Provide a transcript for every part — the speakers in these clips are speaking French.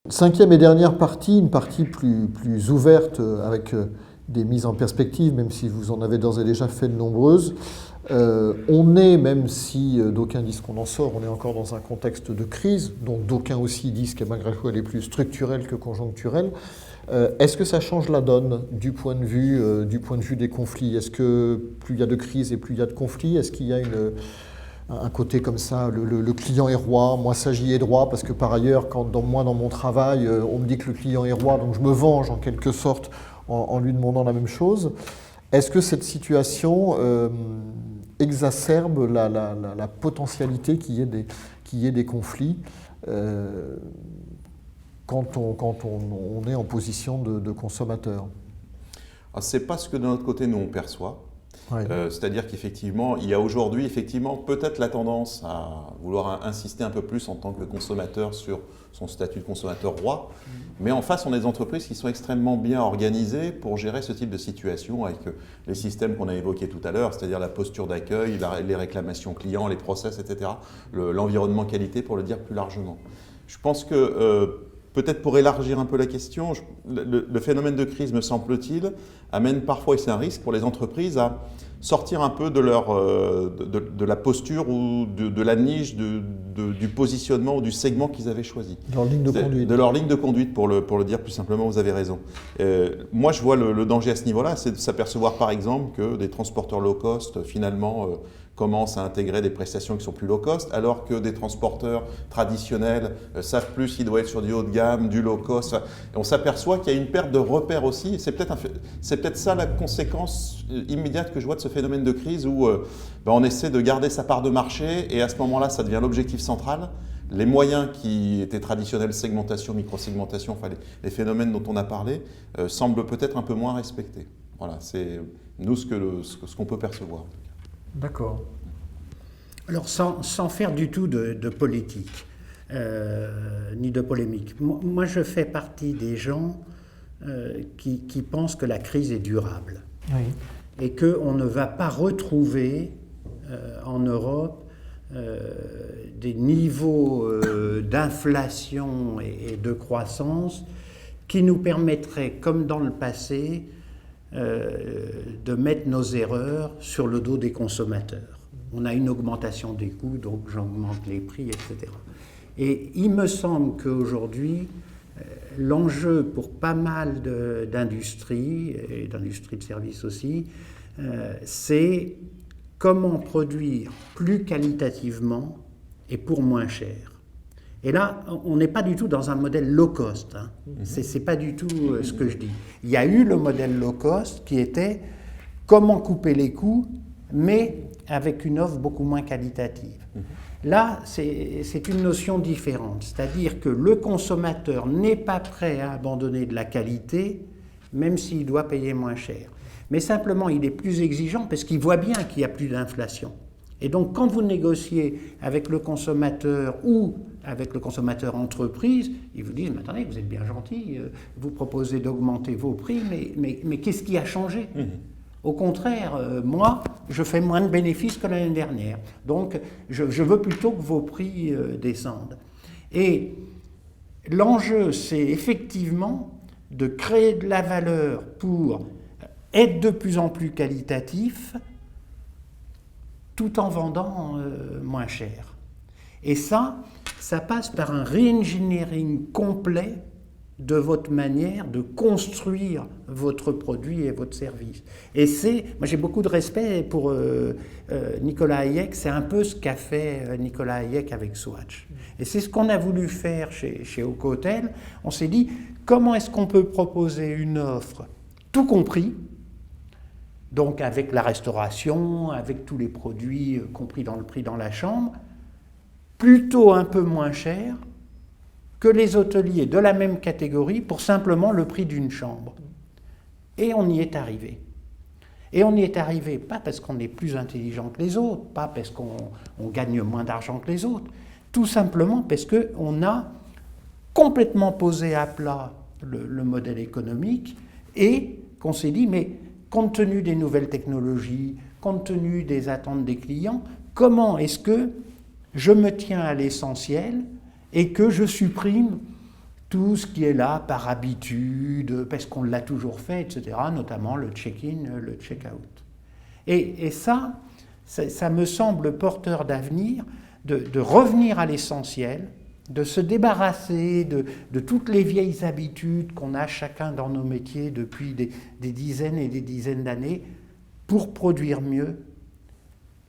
Cinquième et dernière partie, une partie plus ouverte avec des mises en perspective, même si vous en avez d'ores et déjà fait de nombreuses. On est, même si d'aucuns disent qu'on en sort, on est encore dans un contexte de crise, dont d'aucuns aussi disent que malgré tout elle est plus structurelle que conjoncturelle. Est-ce que ça change la donne du point de vue des conflits? Est-ce que plus il y a de crise et plus il y a de conflits? Est-ce qu'il y a un côté comme ça, le client est roi, moi ça j'y ai droit, parce que par ailleurs, dans mon travail, on me dit que le client est roi, donc je me venge en quelque sorte en lui demandant la même chose. Est-ce que cette situation exacerbe la potentialité qu'il y ait des conflits quand on est en position de consommateur? Ce n'est pas ce que de notre côté nous on perçoit. Ouais. C'est-à-dire qu'effectivement, il y a aujourd'hui effectivement peut-être la tendance à vouloir insister un peu plus en tant que consommateur sur son statut de consommateur roi. Mais en face, on a des entreprises qui sont extrêmement bien organisées pour gérer ce type de situation avec les systèmes qu'on a évoqués tout à l'heure, c'est-à-dire la posture d'accueil, les réclamations clients, les process, etc. L'environnement qualité pour le dire plus largement. Je pense que peut-être pour élargir un peu la question, le phénomène de crise, me semble-t-il, amène parfois, et c'est un risque pour les entreprises, à sortir un peu de la posture ou de la niche, du positionnement ou du segment qu'ils avaient choisi. De leur ligne de conduite. De leur ligne de conduite, pour le dire plus simplement, vous avez raison. Moi, je vois le danger à ce niveau-là, c'est de s'apercevoir par exemple que des transporteurs low cost, finalement, commencent à intégrer des prestations qui sont plus low cost, alors que des transporteurs traditionnels savent plus s'ils doivent être sur du haut de gamme, du low cost. Et on s'aperçoit qu'il y a une perte de repères aussi. C'est peut-être ça la conséquence immédiate que je vois de ce phénomène de crise où on essaie de garder sa part de marché et à ce moment-là, ça devient l'objectif central. Les moyens qui étaient traditionnels, segmentation, micro-segmentation, enfin les phénomènes dont on a parlé, semblent peut-être un peu moins respectés. Voilà, c'est nous ce qu'on peut percevoir. D'accord. Alors sans faire du tout de politique, ni de polémique, moi je fais partie des gens qui pensent que la crise est durable. Oui. Et qu'on ne va pas retrouver en Europe des niveaux d'inflation et de croissance qui nous permettraient, comme dans le passé, de mettre nos erreurs sur le dos des consommateurs. On a une augmentation des coûts, donc j'augmente les prix, etc. Et il me semble qu'aujourd'hui, l'enjeu pour pas mal d'industries, et d'industries de services aussi, c'est comment produire plus qualitativement et pour moins cher. Et là, on n'est pas du tout dans un modèle low cost. Hein. C'est pas du tout ce que je dis. Il y a eu le modèle low cost qui était comment couper les coûts, mais avec une offre beaucoup moins qualitative. Là, c'est une notion différente. C'est-à-dire que le consommateur n'est pas prêt à abandonner de la qualité, même s'il doit payer moins cher. Mais simplement, il est plus exigeant parce qu'il voit bien qu'il n'y a plus d'inflation. Et donc, quand vous négociez avec le consommateur ou avec le consommateur entreprise, ils vous disent « Mais attendez, vous êtes bien gentil, vous proposez d'augmenter vos prix, mais qu'est-ce qui a changé ?» Au contraire, moi, je fais moins de bénéfices que l'année dernière. Donc, je veux plutôt que vos prix descendent. Et l'enjeu, c'est effectivement de créer de la valeur pour être de plus en plus qualitatif, tout en vendant moins cher. Et ça passe par un re-engineering complet de votre manière de construire votre produit et votre service. Et moi j'ai beaucoup de respect pour Nicolas Hayek, c'est un peu ce qu'a fait Nicolas Hayek avec Swatch. Et c'est ce qu'on a voulu faire chez Ocotel. On s'est dit, comment est-ce qu'on peut proposer une offre tout compris, donc avec la restauration, avec tous les produits compris dans le prix dans la chambre, plutôt un peu moins cher que les hôteliers de la même catégorie pour simplement le prix d'une chambre. Et on y est arrivé. Et on y est arrivé pas parce qu'on est plus intelligent que les autres, pas parce qu'on gagne moins d'argent que les autres, tout simplement parce qu'on a complètement posé à plat le modèle économique et qu'on s'est dit, mais compte tenu des nouvelles technologies, compte tenu des attentes des clients, comment est-ce que je me tiens à l'essentiel et que je supprime tout ce qui est là par habitude, parce qu'on l'a toujours fait, etc., notamment le check-in, le check-out. Et ça me semble porteur d'avenir, de revenir à l'essentiel, de se débarrasser de toutes les vieilles habitudes qu'on a chacun dans nos métiers depuis des dizaines et des dizaines d'années, pour produire mieux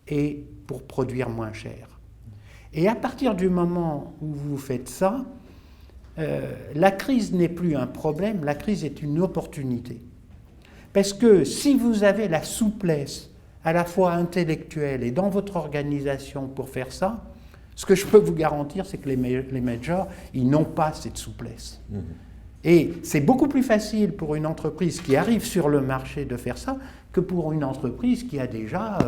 et pour produire moins cher. Et à partir du moment où vous faites ça, la crise n'est plus un problème, la crise est une opportunité. Parce que si vous avez la souplesse, à la fois intellectuelle et dans votre organisation pour faire ça, ce que je peux vous garantir, c'est que les majors, ils n'ont pas cette souplesse. Et c'est beaucoup plus facile pour une entreprise qui arrive sur le marché de faire ça que pour une entreprise qui a déjà,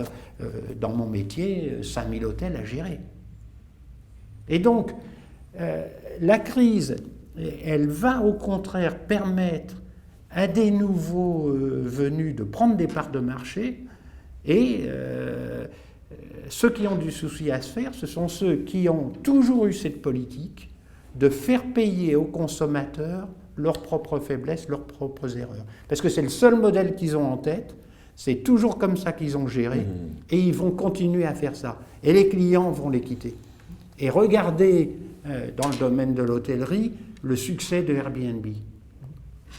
dans mon métier, 5000 hôtels à gérer. Et donc, la crise, elle va au contraire permettre à des nouveaux venus de prendre des parts de marché, et ceux qui ont du souci à se faire, ce sont ceux qui ont toujours eu cette politique de faire payer aux consommateurs leurs propres faiblesses, leurs propres erreurs. Parce que c'est le seul modèle qu'ils ont en tête, c'est toujours comme ça qu'ils ont géré, et ils vont continuer à faire ça. Et les clients vont les quitter. Et regardez, dans le domaine de l'hôtellerie, le succès de Airbnb.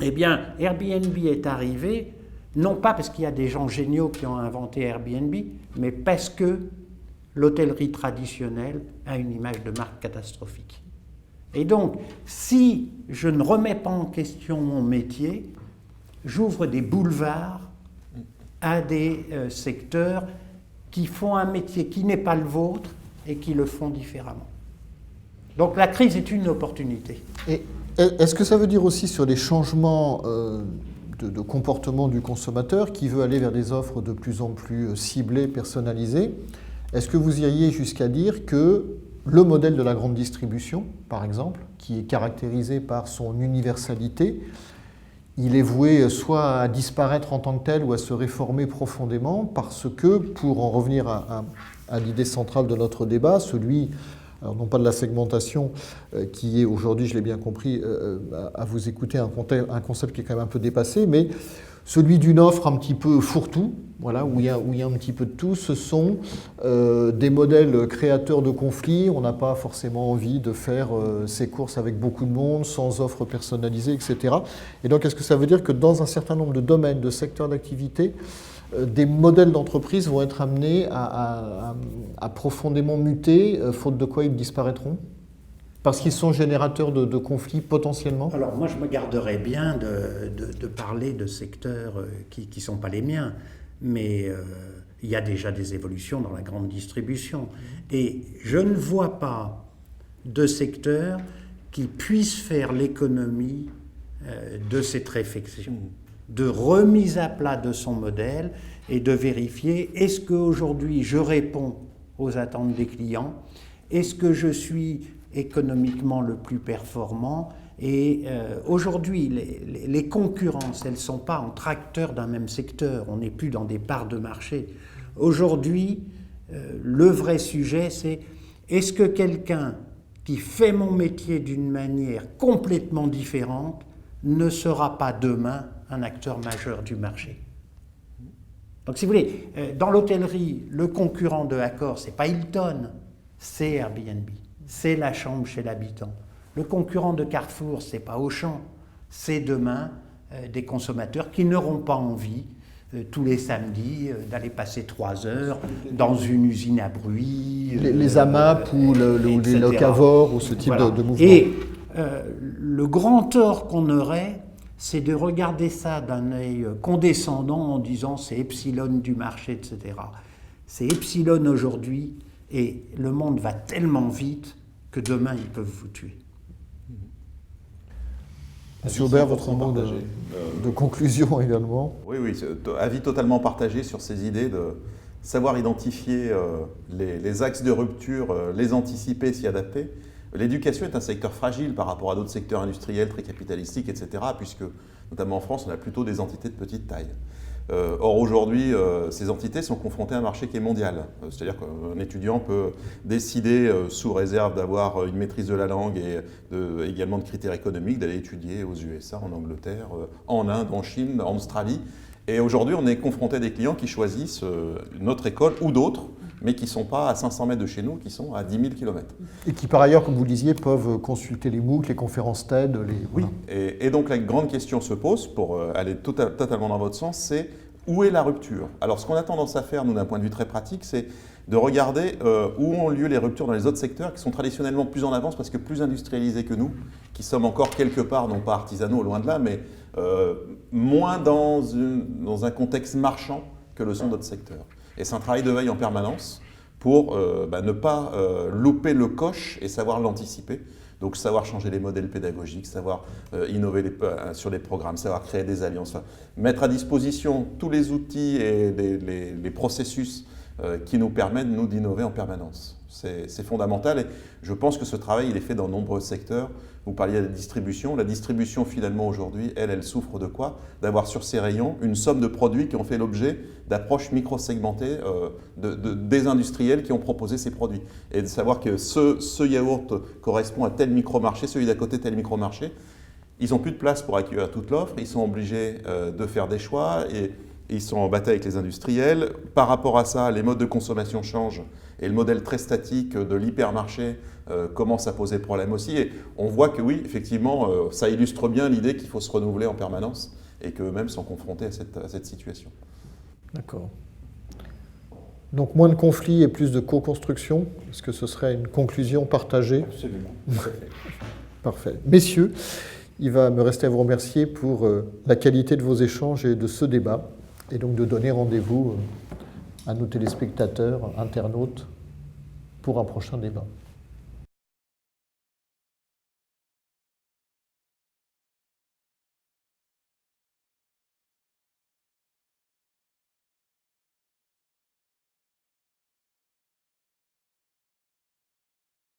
Eh bien, Airbnb est arrivé, non pas parce qu'il y a des gens géniaux qui ont inventé Airbnb, mais parce que l'hôtellerie traditionnelle a une image de marque catastrophique. Et donc, si je ne remets pas en question mon métier, j'ouvre des boulevards à des secteurs qui font un métier qui n'est pas le vôtre et qui le font différemment. Donc la crise est une opportunité. Et est-ce que ça veut dire aussi sur les changements de comportement du consommateur qui veut aller vers des offres de plus en plus ciblées, personnalisées? Est-ce que vous iriez jusqu'à dire que le modèle de la grande distribution, par exemple, qui est caractérisé par son universalité, il est voué soit à disparaître en tant que tel ou à se réformer profondément parce que, pour en revenir à l'idée centrale de notre débat, celui, alors non pas de la segmentation, qui est aujourd'hui, je l'ai bien compris, à vous écouter, un concept qui est quand même un peu dépassé, mais celui d'une offre un petit peu fourre-tout, voilà, où il y a un petit peu de tout, ce sont des modèles créateurs de conflits. On n'a pas forcément envie de faire ses courses avec beaucoup de monde, sans offre personnalisée, etc. Et donc, est-ce que ça veut dire que dans un certain nombre de domaines, de secteurs d'activité, des modèles d'entreprise vont être amenés à profondément muter, faute de quoi ils disparaîtront ? Parce qu'ils sont générateurs de conflits potentiellement? Alors moi je me garderais bien de parler de secteurs qui ne sont pas les miens, mais il y a déjà des évolutions dans la grande distribution. Et je ne vois pas de secteur qui puisse faire l'économie de cette réflexion, de remise à plat de son modèle et de vérifier est-ce qu'aujourd'hui je réponds aux attentes des clients, est-ce que je suis économiquement le plus performant. Et aujourd'hui, les concurrences, elles ne sont pas entre acteurs d'un même secteur, on n'est plus dans des parts de marché. Aujourd'hui, le vrai sujet, c'est est-ce que quelqu'un qui fait mon métier d'une manière complètement différente ne sera pas demain un acteur majeur du marché? Donc si vous voulez, dans l'hôtellerie, le concurrent de Accor, ce n'est pas Hilton, c'est Airbnb. C'est la chambre chez l'habitant. Le concurrent de Carrefour, ce n'est pas Auchan, c'est demain des consommateurs qui n'auront pas envie tous les samedis d'aller passer 3 heures dans une usine à bruit. Les AMAP ou les locavores ou ce type de mouvement. Et le grand tort qu'on aurait, c'est de regarder ça d'un œil condescendant en disant c'est Epsilon du marché, etc. C'est Epsilon aujourd'hui. Et le monde va tellement vite que demain, ils peuvent vous tuer. Monsieur Aubert, votre mot de conclusion également. Oui, avis totalement partagé sur ces idées de savoir identifier les axes de rupture, les anticiper, s'y adapter. L'éducation est un secteur fragile par rapport à d'autres secteurs industriels très capitalistiques, etc., puisque, notamment en France, on a plutôt des entités de petite taille. Or aujourd'hui, ces entités sont confrontées à un marché qui est mondial. C'est-à-dire qu'un étudiant peut décider, sous réserve d'avoir une maîtrise de la langue et également de critères économiques, d'aller étudier aux USA, en Angleterre, en Inde, en Chine, en Australie. Et aujourd'hui, on est confronté à des clients qui choisissent notre école ou d'autres, mais qui ne sont pas à 500 mètres de chez nous, qui sont à 10 000 km. Et qui, par ailleurs, comme vous le disiez, peuvent consulter les MOOC, les conférences TED. Oui, et donc la grande question se pose, pour aller totalement dans votre sens, c'est où est la rupture? Alors ce qu'on a tendance à faire, nous, d'un point de vue très pratique, c'est de regarder où ont lieu les ruptures dans les autres secteurs qui sont traditionnellement plus en avance parce que plus industrialisés que nous, qui sommes encore quelque part, non pas artisanaux, loin de là, mais moins dans un contexte marchand que le sont d'autres secteurs. Et c'est un travail de veille en permanence pour ne pas louper le coche et savoir l'anticiper. Donc savoir changer les modèles pédagogiques, savoir innover sur les programmes, savoir créer des alliances, mettre à disposition tous les outils et les processus qui nous permettent, nous, d'innover en permanence. C'est fondamental et je pense que ce travail, il est fait dans de nombreux secteurs. Vous parliez de la distribution. La distribution, finalement, aujourd'hui, elle souffre de quoi? D'avoir sur ses rayons une somme de produits qui ont fait l'objet d'approches micro-segmentées des industriels qui ont proposé ces produits. Et de savoir que ce yaourt correspond à tel micro-marché, celui d'à côté, tel micro-marché. Ils n'ont plus de place pour accueillir toute l'offre. Ils sont obligés de faire des choix et ils sont en bataille avec les industriels. Par rapport à ça, les modes de consommation changent et le modèle très statique de l'hypermarché commence à poser problème aussi. Et on voit que oui, effectivement, ça illustre bien l'idée qu'il faut se renouveler en permanence et qu'eux-mêmes sont confrontés à cette situation. D'accord. Donc moins de conflits et plus de co-construction. Est-ce que ce serait une conclusion partagée? Absolument. Parfait. Messieurs, il va me rester à vous remercier pour la qualité de vos échanges et de ce débat, et donc de donner rendez-vous à nos téléspectateurs, internautes, pour un prochain débat.